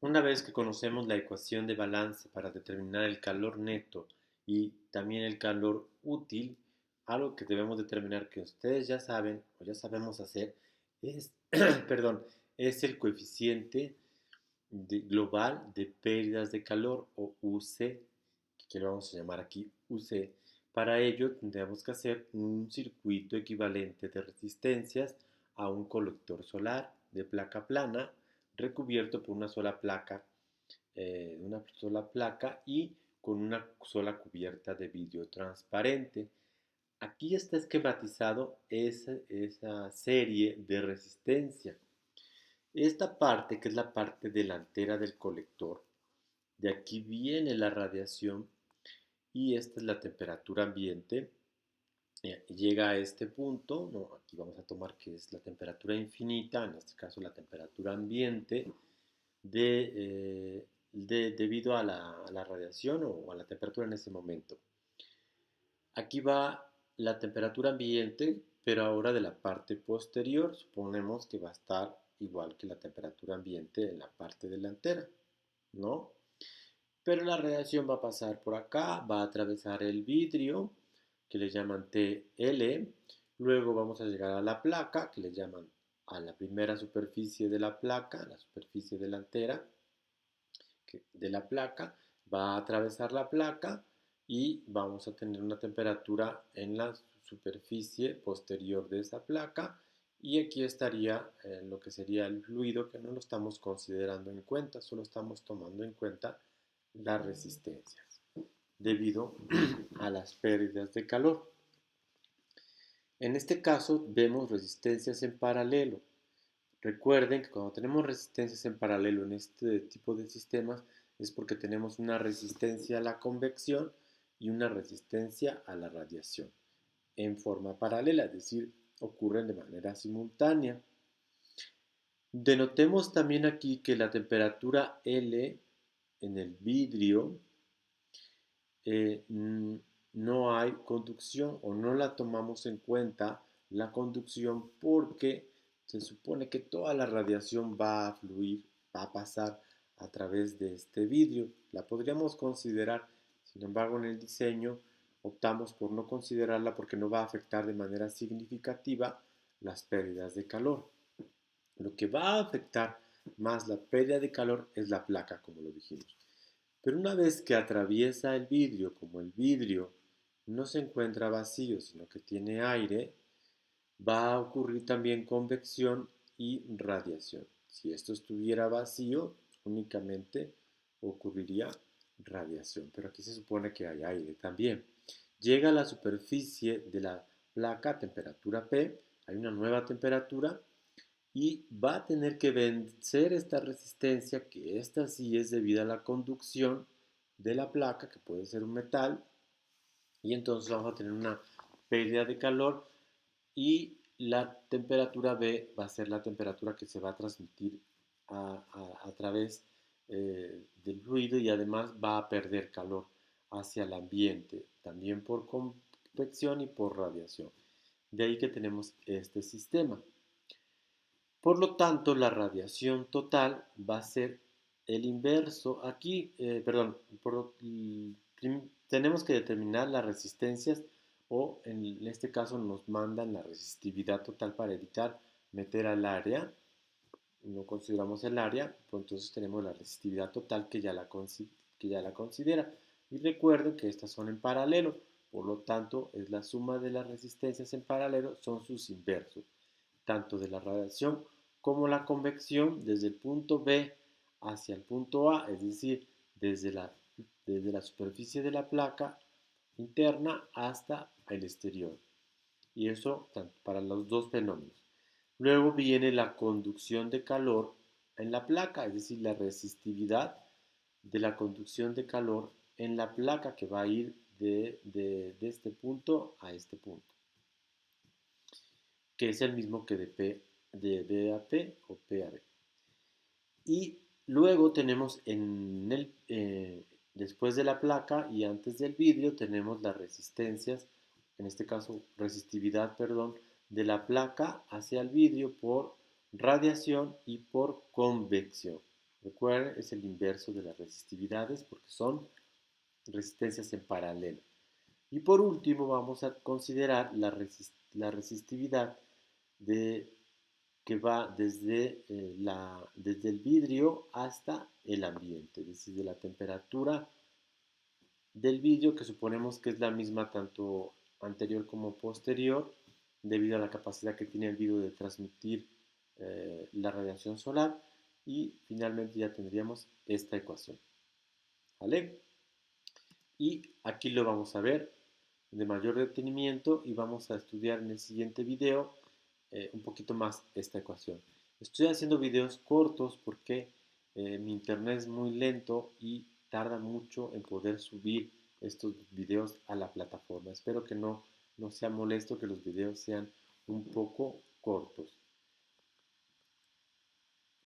Una vez que conocemos la ecuación de balance para determinar el calor neto y también el calor útil, algo que debemos determinar que ustedes ya saben o ya sabemos hacer es, perdón, es el coeficiente global de pérdidas de calor o UC, que lo vamos a llamar aquí UC. Para ello tendremos que hacer un circuito equivalente de resistencias a un colector solar de placa plana recubierto por una sola placa y con una sola cubierta de vidrio transparente. Aquí está esquematizado esa serie de resistencia. Esta parte, que es la parte delantera del colector, de aquí viene la radiación y esta es la temperatura ambiente. Llega a este punto, ¿no? Aquí vamos a tomar que es la temperatura infinita, en este caso la temperatura ambiente, debido a la radiación o a la temperatura en ese momento. Aquí va la temperatura ambiente, pero ahora de la parte posterior, suponemos que va a estar igual que la temperatura ambiente en la parte delantera, ¿no? Pero la radiación va a pasar por acá, va a atravesar el vidrio, que le llaman TL, luego vamos a llegar a la placa, que le llaman a la primera superficie de la placa, la superficie delantera de la placa, va a atravesar la placa y vamos a tener una temperatura en la superficie posterior de esa placa y aquí estaría lo que sería el fluido que no lo estamos considerando en cuenta, solo estamos tomando en cuenta las resistencias debido a las pérdidas de calor. En este caso vemos resistencias en paralelo. Recuerden que cuando tenemos resistencias en paralelo en este tipo de sistemas es porque tenemos una resistencia a la convección y una resistencia a la radiación en forma paralela, es decir, ocurren de manera simultánea. Denotemos también aquí que la temperatura L en el vidrio eh, no hay conducción o no la tomamos en cuenta la conducción porque se supone que toda la radiación va a fluir, va a pasar a través de este vidrio. La podríamos considerar, sin embargo, en el diseño optamos por no considerarla porque no va a afectar de manera significativa las pérdidas de calor. Lo que va a afectar más la pérdida de calor es la placa, como lo dijimos. Pero una vez que atraviesa el vidrio, como el vidrio no se encuentra vacío, sino que tiene aire, va a ocurrir también convección y radiación. Si esto estuviera vacío, únicamente ocurriría radiación, pero aquí se supone que hay aire también. Llega a la superficie de la placa a temperatura P, hay una nueva temperatura y va a tener que vencer esta resistencia, que esta sí es debida a la conducción de la placa, que puede ser un metal, y entonces vamos a tener una pérdida de calor y la temperatura B va a ser la temperatura que se va a transmitir a través del fluido y además va a perder calor hacia el ambiente, también por convección y por radiación. De ahí que tenemos este sistema. Por lo tanto, la radiación total va a ser el inverso. Aquí, perdón, tenemos que determinar las resistencias o en este caso nos mandan la resistividad total para evitar meter al área. No consideramos el área, pues entonces tenemos la resistividad total que ya la considera. Y recuerden que estas son en paralelo, por lo tanto es la suma de las resistencias en paralelo, son sus inversos tanto de la radiación como la convección desde el punto B hacia el punto A, es decir, desde la superficie de la placa interna hasta el exterior. Y eso para los dos fenómenos. Luego viene la conducción de calor en la placa, es decir, la resistividad de la conducción de calor en la placa que va a ir de este punto a este punto, que es el mismo que de B a P o P a B. Y luego tenemos después de la placa y antes del vidrio tenemos las resistencias, en este caso resistividad, perdón, de la placa hacia el vidrio por radiación y por convección. Recuerden, es el inverso de las resistividades porque son resistencias en paralelo. Y por último vamos a considerar la resistividad de, que va desde el vidrio hasta el ambiente, desde la temperatura del vidrio, que suponemos que es la misma tanto anterior como posterior, debido a la capacidad que tiene el vidrio de transmitir la radiación solar. Y finalmente ya tendríamos esta ecuación. ¿Vale? Y aquí lo vamos a ver de mayor detenimiento y vamos a estudiar en el siguiente video un poquito más esta ecuación. Estoy haciendo videos cortos porque mi internet es muy lento y tarda mucho en poder subir estos videos a la plataforma. Espero que no sea molesto que los videos sean un poco cortos.